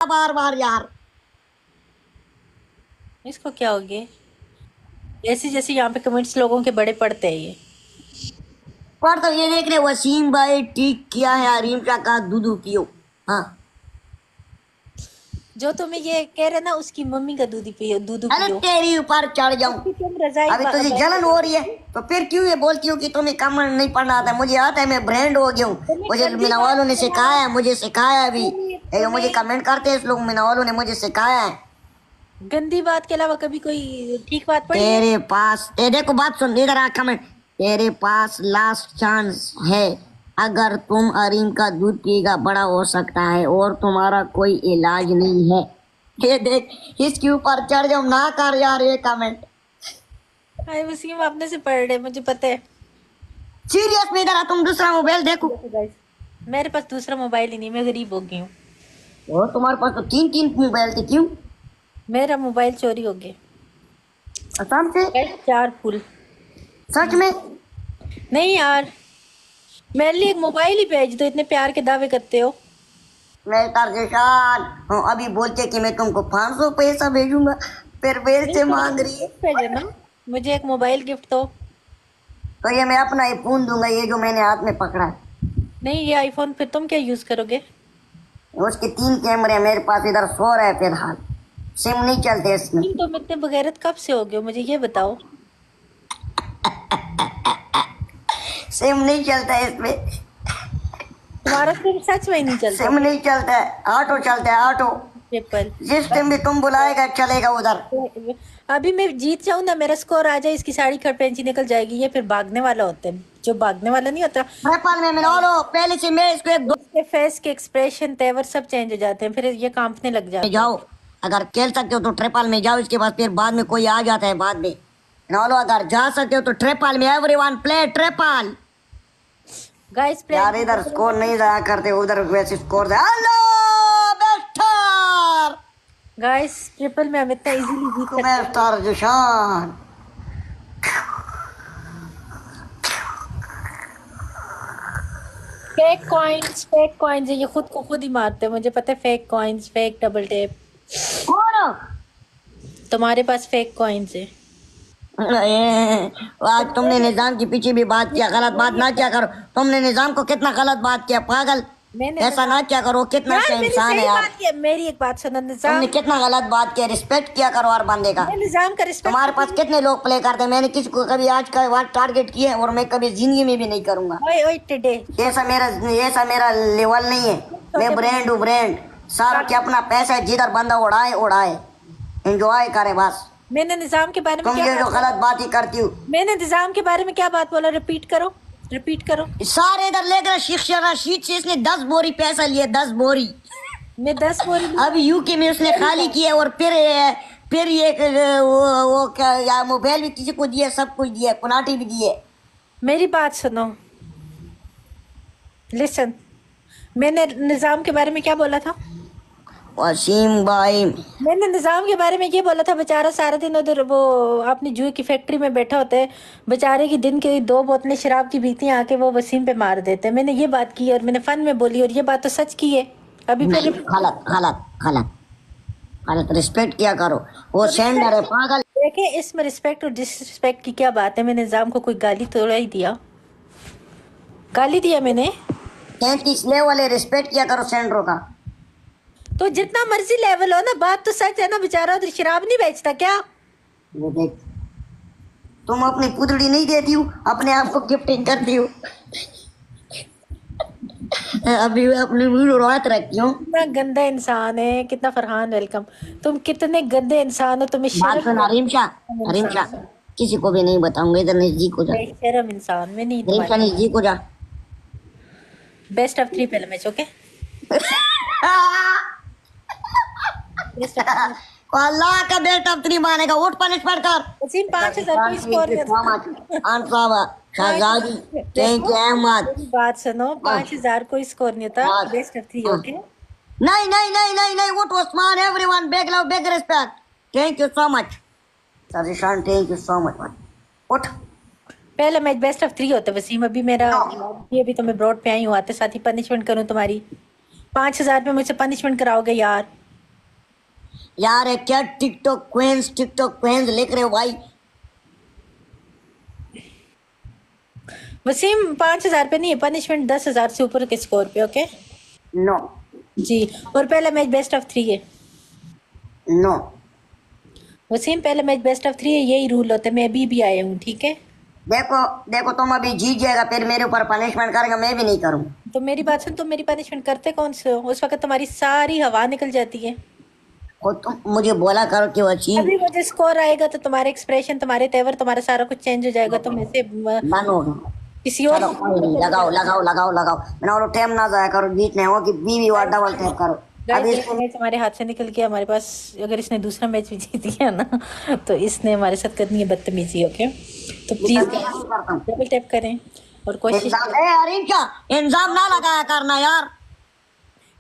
बार बार यार। इसको क्या हो गया? जैसे जैसे यहाँ पे कमेंट्स लोगों के बड़े पड़ते हैं ये। पर तो ये देख रहे वसीम भाई ठीक किया है, हरीम का कहा दूधू पियो। हाँ जो तुम्हें ये कह रहे ना उसकी मम्मी का दूध पियो, दूध अरे पियो। तेरी ऊपर चढ़ जाऊं। उसकी तुम रजाई अभी तुझे जलन हो रही है तो फिर क्यों ये बोलती हूँ कि तुम्हें कमेंट नहीं पढ़ना आता है? मुझे आता है, मैं ब्रांड हो गया हूँ। तुम्हें मुझे गंदी मीना बात वालों ने सुनाओ। सिखाया है, मुझे सिखाया है अभी। तुम्हें ये जो मुझे तुम्हें कमेंट करते हैं इस लोग, मीना वालों ने मुझे सिखाया है। गंदी बात के अलावा कभी कोई ठीक बात पड़ी है? तेरे पास ये देखो बात सुन, इधर आ कमेंट। तेरे पास लास्ट चांस है, अगर तुम अरीम का दूध पिएगा बड़ा हो सकता है और तुम्हारा कोई इलाज नहीं है। ये देख, इसके ऊपर चढ़ जाओ ना कर यार ये कमेंट। हाय वसीम आपने से पढ़ रहे मुझे पता है। सीरियस में इधर आ, तुम दूसरा मोबाइल देखो। देखो गाइस, मेरे पास दूसरा मोबाइल ही नहीं, मैं गरीब हो गई हूँ। और तुम्हारे पास तो तीन तीन मोबाइल थे, क्यों? मेरा मोबाइल चोरी हो गया। कसम से? Guys 4 full. सच में? नहीं यार, मेरे लिए एक मोबाइल ही भेज दो, इतने प्यार के दावे करते हो। मैं तरजेशान हूँ, अभी बोलते कि मैं तुमको 500 पैसा भेजूंगा, फिर बेल नहीं से मेरे मांग को रही है। गिफ्ट भेजे ना, मुझे एक मोबाइल गिफ्ट दो। तो ये मैं अपना ही फोन दूंगा, ये जो मैंने हाथ में पकड़ा है। नहीं ये आईफोन फिर तुम क्या यूज करोगे? उसके 3 कैमरे हैं मेरे पास, इधर 100 है फिलहाल। सिम नहीं चलते इसमें। तुम इतने बगैरत कब से हो गए मुझे ये बताओ। सिम नहीं चलता है इसमें। तुम्हारा सिम सच में ही नहीं चलता? सिम नहीं चलता है, ऑटो चलता है ऑटो। ट्रिपल। जिस टाइम भी तुम बुलाएगा चलेगा उधर। अभी मैं जीत जाऊं ना, मेरा स्कोर आ जाए, इसकी साड़ी खड़पेंची निकल जाएगी, ये फिर भागने वाला होता है। जो भागने वाला नहीं होता, नेपाल में मिला लो पहले से, मैं इसको एक दो उसके फेस के एक्सप्रेशन तेवर सब चेंज हो जाते हैं, फिर ये कांपने लग में जाता है। जाओ। अगर खेल सकते हो तो ट्रिपल में जाओ, इसके बाद फिर बाद में कोई आ जाता है बाद में। नॉलो अगर जा सकते हो तो ट्रिपल में, एवरीवन प्ले ट्रिपल। गाइस यार इधर स्कोर नहीं जाया करते, उधर वैसे स्कोर। हेलो बेस्टर। गाइस ट्रिपल में हम इतना इजीली जीत सकते हैं। बेस्टर जुशान। फेक कॉइन्स है, ये खुद को खुद ही मारते हैं, मुझे पता है। Fake coins, fake double tape. कौन? तुम्हारे पास फेक कॉइन्स है। आज तुमने निजाम के पीछे भी बात किया, गलत बात ना क्या करो। तुमने निजाम को कितना गलत बात किया पागल। मैंने ऐसा ना क्या करो, कितना यार अच्छा मेरी इंसान है सही यार। बात किया, मेरी एक बात सुनो निजाम। तुमने कितना गलत बात किया, रिस्पेक्ट किया करो हर बंदे का। मैं निजाम का रिस्पेक्ट तुम्हारे पास कितने लोग प्ले करते हैं, मैंने किसी को कभी आज का बात टारगेट किया है और मैं कभी जिंदगी में भी नहीं करूंगा। ओए ओए टिडे। ऐसा मेरा लेवल नहीं है। मैं ब्रांड हूँ ब्रांड। सर के अपना पैसा है, जिधर बंदा उड़ाए उड़ाए, एंजॉय करे बस। मैंने निजाम के बारे में तुम क्या ये जो बात गलत बात ही करती हो। मैंने निजाम के बारे में क्या बात बोला? रिपीट करो, रिपीट करो। सारे इधर लेकर शिक्षा शीट से इसने 10 बोरी पैसा लिए, 10 बोरी। मैं 10 बोरी अभी यूके में उसने खाली किया और फिर ये वो क्या यार, मोबाइल भी किसी को दिया, सब कुछ दिया, कुनाटी भी दिए। मेरी बात सुनो, लिसन। मैंने निजाम के बारे में क्या बोला था? वसीम भाई मैंने निजाम के बारे में ये बोला था, बेचारा सारा दिन उधर वो अपनी जुए की फैक्ट्री में बैठा होता है, बेचारे की दिन के 2 बोतलें शराब की पीती हैं, आके वो वसीम पे मार देते हैं। मैंने ये बात की और मैंने फन में बोली, और ये बात तो सच की है। अभी नहीं, फिर गलत गलत गलत गलत। रिस्पेक्ट किया करो, वो सेंडर है पागल। देखे इसमें रिस्पेक्ट और डिसरिस्पेक्ट की क्या बात है? मैंने निजाम को कोई गाली थोड़ा ही दिया, गाली दिया मैंने? 33 लेवल है, रिस्पेक्ट किया करो सेंडरों का। तो जितना मर्जी लेवल हो ना, बात तो सच है ना, बेचारा उधर शराब नहीं बेचता क्या? ये देख, तुम अपनी पुतड़ी नहीं देती हो, अपने आप को गिफ्टिंग करती हो। अभी मैं अपनी वीडियो रात रखी हूँ। कितना गंदा इंसान है, कितना। फरहान वेलकम। तुम कितने गंदे इंसान हो, तुम्हें बात शर्म सुन हरीम शाह, हरीम शाह, किसी को भी नहीं बताऊंगा, इधर नजदीक हो जा। शर्म इंसान में नहीं हरीम शाह तुम्हारी। नजदीक हो जा। बेस्ट ऑफ 3 पहले मैच, ओके? बेस्ट ऑफ अल्लाह का बेटा अब 3 मानेगा, उठ पनिशमेंट कर। वसीम 5000 कोई score Shahzadi thank you Ahmad. बात सुनो, 5000 कोई स्कोर नहीं होता। Best of 3, okay? नहीं नहीं नहीं नहीं नहीं, उठ Usman, everyone big love big respect, thank you so much Sajishan, thank you so much. उठ। पहले मैच बेस्ट ऑफ 3 होता वसीम। अभी मेरा ये अभी तो मैं ब्रॉड पे आई हूँ, आते साथ ही पनिशमेंट करूँ तुम्हारी? 5000 पे मुझसे पनिशमेंट कराओगे यार? यार ये क्या टिकटॉक क्वींस लिख रहे हो भाई? वसीम 5,000 पे नहीं है पनिशमेंट, 10,000 से ऊपर के स्कोर पे। ओके नो जी। और पहला मैच बेस्ट ऑफ 3 है। नो वसीम पहला मैच बेस्ट ऑफ 3 है, यही रूल होता है। मैं अभी भी आया हूँ, ठीक है। देखो देखो, तुम अभी जीत जाएगा फिर मेरे ऊपर पनिशमेंट करेगा, मैं भी नहीं करूँ। तो मेरी बात सुन, तुम मेरी पनिशमेंट करते कौन से हो? उस वक्त तुम्हारी सारी हवा निकल जाती है। और तुम मुझे बोला करो कि वसीम अभी मुझे स्कोर आएगा तो तुम्हारे एक्सप्रेशन, तुम्हारे तेवर, तुम्हारा सारा कुछ चेंज हो जाएगा। तुम ऐसे बनो। किसी और चलो कोई नहीं, लगाओ लगाओ लगाओ लगाओ। मैंने बोलो टाइम ना जाया करो, जीतने हो कि बीवी और डबल टैप करो। अभी गाइस, इसको मैच हमारे हाथ से निकल गया। हमारे पास अगर इसने दूसरा मैच भी जीत गया ना, तो इसने हमारे साथ करनी है बदतमीजी। ओके, तो प्लीज नहीं करता हूँ। डबल टैप करें और कोशिश इंजाम करें। अरे क्या इंजाम ना लगाया करना यार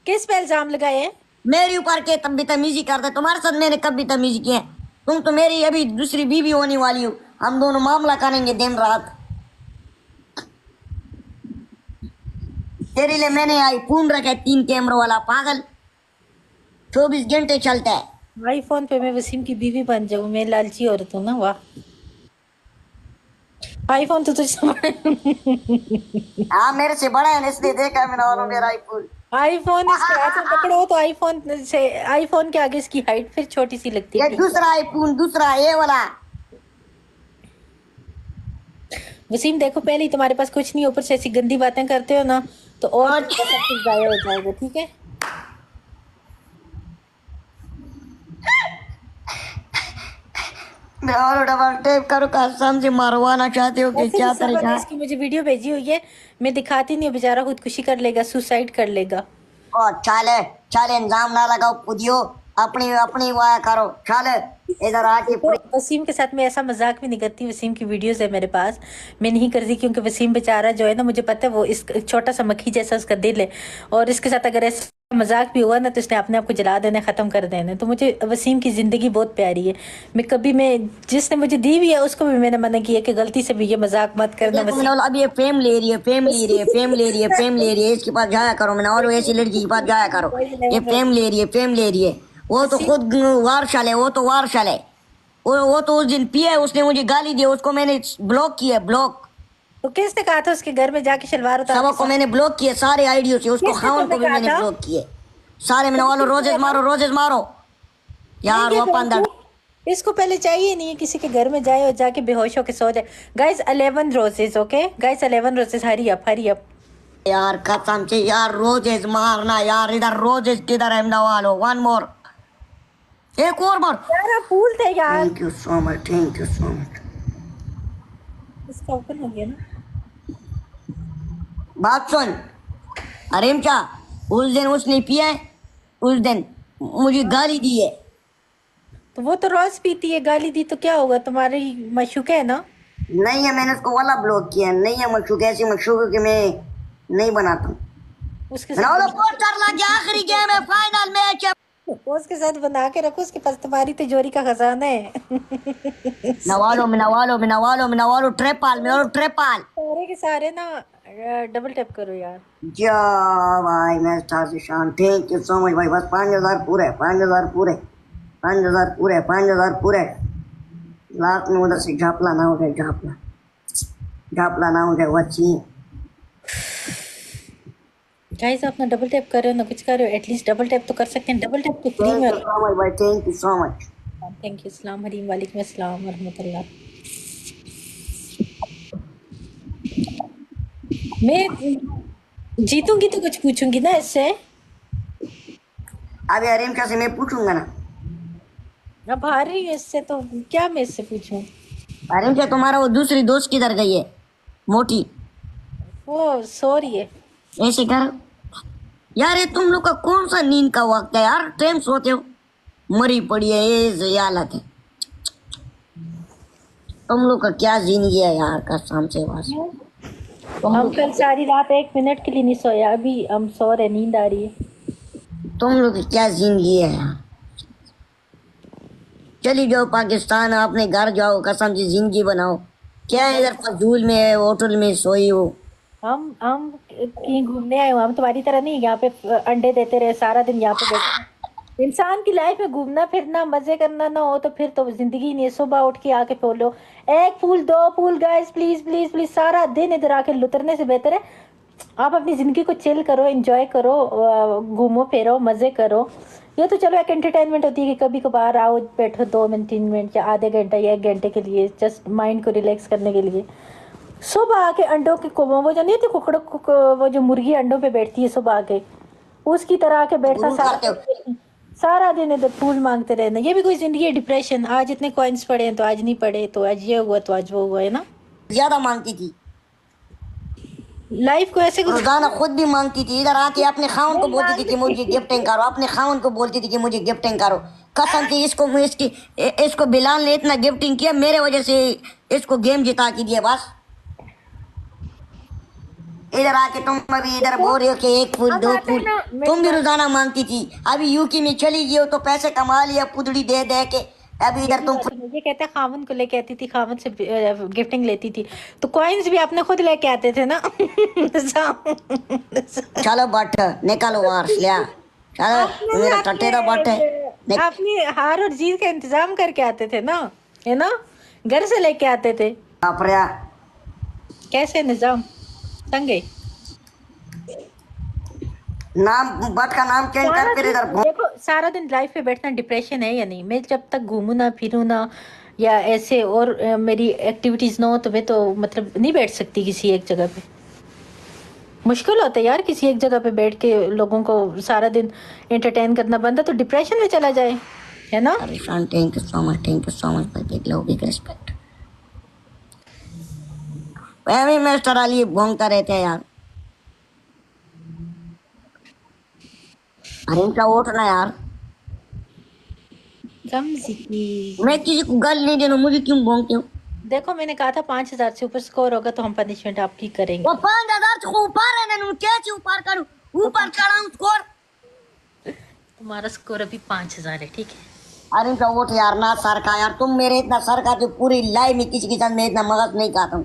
किस पे इल्जाम लगाए हैं? मेरे ऊपर के, तब भी तमीजी करते। तुम्हारे साथ मैंने कब भी तमीजी की है? तुम तो मेरी अभी दूसरी बीवी होने वाली हो, हम दोनों मामला करेंगे दिन रात। तेरे लिए मैंने आईफोन रखा है 3 कैमरों वाला, पागल 24 घंटे चलता है। आईफोन पे मैं वसीम की बीवी बन जाऊं? मैं लालची औरत हूँ ना, वाह। आईफोन तो तुझसे हाँ मेरे से बड़ा है इसलिए देखा है मैंने, और मेरा आईफोन। आईफोन इसके हाथ में पकड़ो तो आईफोन के आगे इसकी हाइट फिर छोटी सी लगती ये है। दूसरा आईफोन, दूसरा ये वाला। वसीम देखो, पहले ही तुम्हारे पास कुछ नहीं, ऊपर से ऐसी गंदी बातें करते हो ना, तो और और तुम्हारा सब कुछ जाया हो जाएगा, ठीक है। और डबल टेप करो, कसम से मरवाना चाहते हो कि ऐसे क्या भी सब तरीका है? इसकी मुझे वीडियो भेजी हुई है, मैं दिखाती नहीं हूँ। बेचारा खुदकुशी कर लेगा, सुसाइड कर लेगा। और चाले चाले इंजाम ना लगाओ, पुदियो अपनी अपनी वाया करो। चाले इधर आके तो वसीम के साथ मैं ऐसा मजाक भी नहीं करती। वसीम की वीडियोस है मेरे पास, मैं नहीं करती क्योंकि वसीम बेचारा जो है ना, मुझे पता है वो इस छोटा सा मक्खी जैसा उसका दिल है, और इसके साथ अगर ऐसा मजाक भी हुआ ना तो इसने अपने आप को जला देना, खत्म कर देना। तो मुझे वसीम की जिंदगी बहुत प्यारी है। मैं जिसने मुझे दी हुई है उसको भी मैंने मना किया कि गलती से भी ये मजाक मत करना देखो मैंने वसीम। बोला अब ये फेम ले रही है, फेम ले रही है, फेम ले रही है, फेम ले रही है, इसके पास जाया करो। मैंने और ऐसी लड़की के पास जाया करो, ये फेम ले रही है, फेम ले रही है। वो तो वसीम खुद वारशल है, वो तो वारशल है। वो तो उस दिन पिया है, उसने मुझे गाली दी, उसको मैंने ब्लॉक किया, ब्लॉक। तो किसने कहा था उसके घर में जाके शलवार उतार सबक के को मैंने ब्लॉक किया, सारे आईडियो से। उसको किसने खाउन को तुम्हें भी कहा मैंने था? ब्लॉक किए सारे। मैंने बोलो रोजेज मारो, रोजेज मारो नहीं यार। ये वो पंदड़ इसको पहले चाहिए नहीं है किसी के घर में जाए और जाके बेहोश होके सो जाए। Guys 11 roses, okay guys 11 roses, hurry up hurry up. यार, कसम से यार, रोजेज मारना यार। इधर रोजेज किधर है? वालो वन मोर, एक और बार। यार आप फूल थे यार। Thank you so much, thank you so much. इसका ओपन हो गया ना। बात सुन अरेम चा, उस दिन उसने पिया है, उस दिन मुझे गाली दी है। तो वो तो रोज पीती है, गाली दी तो क्या होगा? तुम्हारी मशूक है ना। नहीं है, मैंने उसको वाला ब्लॉक किया। नहीं है मशूक, ऐसी मशूक कि मैं नहीं बनाता हूँ। उसके मैंने बोला साथ पोस्टर लग गया, आखिरी गेम है, फाइनल मैच है। उसके साथ बना के रखो, उसके पास तुम्हारी तिजोरी का खजाना है। नवालो में नवालो में नवालो में नवालो, ट्रेपाल में और ट्रेपाल। सारे के सारे ना डबल टैप करो यार। जा भाई, मैं स्टार से शान, थैंक यू सो मच भाई। बस 5,000 पूरे, 5,000 पूरे, 5,000 पूरे, 5,000 पूरे। लाख में उधर से झापला ना हो जाए, झापला झापला ना हो जाए वची। गाइस आप ना डबल टैप कर रहे हो ना कुछ कर रहे हो, एटलीस्ट डबल टैप तो कर सकते हैं। डबल टैप तो फ्री थैंक में यू सो मच भाई, thank you so much. Thank you. अस्सलाम हरीम, वालेकुम अस्सलाम वरहमतुल्लाह। मैं जीतूंगी तो कुछ पूछूंगी ना इससे। अभी अरीम का से मैं पूछूंगा ना। अब हार रही हूँ इससे तो क्या मैं इससे पूछूं? अरीम क्या, तुम्हारा वो दूसरी दोस्त किधर गई है, मोटी? वो सो रही है। ऐसे कर यार, ये तुम लोग का कौन सा नींद का वक्त है यार? टाइम सोते हो, मरी पड़ी है, ये हालत है। तुम लोग का क्या जिंदगी है यार, कसम से बस। हम कल सारी रात 1 मिनट के लिए नहीं सोया, अभी हम सो रहे, नींद आ रही है। तुम लोग की क्या जिंदगी है यार? चली जाओ पाकिस्तान, अपने घर जाओ, कसम से जिंदगी बनाओ। क्या है इधर फजूल में होटल में सोई हो? हम कहीं घूमने आए हो, हम तुम्हारी तरह नहीं यहाँ पे अंडे देते रहे सारा दिन यहाँ पे बैठे। इंसान की लाइफ में घूमना फिरना मजे करना ना हो तो फिर तो जिंदगी नहीं है। सुबह उठ के आके बोलो एक फूल दो फूल गाइस प्लीज प्लीज प्लीज, सारा दिन इधर आके लुतरने से बेहतर है आप अपनी जिंदगी को चिल करो, एंजॉय करो, घूमो फिरो, मजे करो। ये तो चलो एक एंटरटेनमेंट होती है कि कभी कभार आओ बैठो 2 मिनट 3 मिनट या आधे घंटे या 1 घंटे के लिए, जस्ट माइंड को रिलैक्स करने के लिए। सुबह आके अंडों के वो जो नहीं होती कुकड़ों वो जो मुर्गी अंडों पे बैठती है सुबह आके, उसकी तरह आके बैठता गुरूर करते हो। सारा दिन इधर फूल मांगते रहना, ये भी कोई जिंदगी है? डिप्रेशन, आज इतने कॉइन्स पड़े हैं तो आज नहीं पड़े, तो आज ये हुआ तो आज वो हुआ, है ना। ज्यादा मांगती थी, लाइफ को ऐसे रोजाना खुद भी मांगती थी, इधर आके अपने खावन को बोलती थी कि मुझे गिफ्टिंग करो, अपने खावन को बोलती थी कि मुझे गिफ्टिंग करो। कसम से इसको बिलाल ने इतना गिफ्टिंग किया, मेरे वजह से इसको गेम जिता के दिया। बस इधर आके तुम अभी इधर बोल रहे हो कि एक फूल अब दो आते हैं फूल, ना तुम भी रोजाना मांगती थी। अभी यूके में चली गई हो तो पैसे कमा लिया पुदड़ी दे दे के, अभी इधर तुम ये कहते हैं खावन को लेके आती थी, खावन से गिफ्टिंग लेती थी, तो कॉइन्स भी आपने खुद लेके आते थे ना। चलो बट निकलो वहां से लिया, चलो मेरा टट्टे दा बट है। आपने हार और जीत का इंतजाम करके आते थे ना, है ना, घर से लेके आते थे। अपरिया कैसे निजाम संगे नाम बट का नाम चेंज कर फिर इधर घूम। देखो सारा दिन लाइफ पे बैठना डिप्रेशन है या नहीं? मैं जब तक घूमू ना फिरूँ ना या ऐसे और मेरी एक्टिविटीज ना हो तो मैं तो मतलब नहीं बैठ सकती किसी एक जगह पे। मुश्किल होता है यार किसी एक जगह पे बैठ के लोगों को सारा दिन एंटरटेन करना, बंदा तो डिप्रेशन में चला जाए, है ना। Thank you so much, thank you so much for big love big respect. वही मिस्टर अली भोंगता रहते हैं यार। अरे इनका उठना यार, मैं किसी को गल नहीं देना, मुझे क्यों भोंगते हो? देखो मैंने कहा था 5,000 से ऊपर स्कोर होगा तो हम पनिशमेंट आपकी करेंगे। वो 5,000 से ऊपर है ना, क्या चीज ऊपर करूं, ऊपर चढ़ाऊं स्कोर? तुम्हारा स्कोर अभी 5,000 है, ठीक है। अरे इनका वोट यार ना सर का यार, तुम मेरे इतना सर का जो पूरी लाइफ में किसी के साथ मैं इतना मगज नहीं खाता हूँ।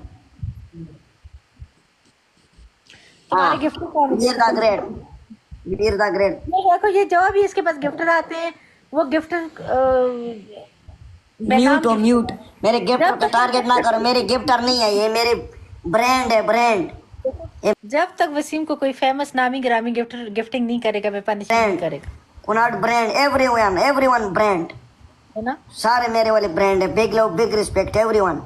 तुम्हारे गिफ्ट कौन Veer the great, Veer the great. ये देखो ये जो भी इसके पास गिफ्टर आते हैं वो गिफ्टर म्यूट हो म्यूट, मेरे गिफ्टर को टारगेट ना करो, मेरे गिफ्टर नहीं है ये, मेरे ब्रांड है ब्रांड। जब तक वसीम को कोई फेमस नामी ग्रामी गिफ्टर गिफ्टिंग नहीं करेगा मैं पनिशमेंट नहीं करेगा, कुनाट ब्रांड, एवरीवन एवरीवन ब्रांड, है ना। सारे मेरे वाले ब्रांड है, big love big respect everyone.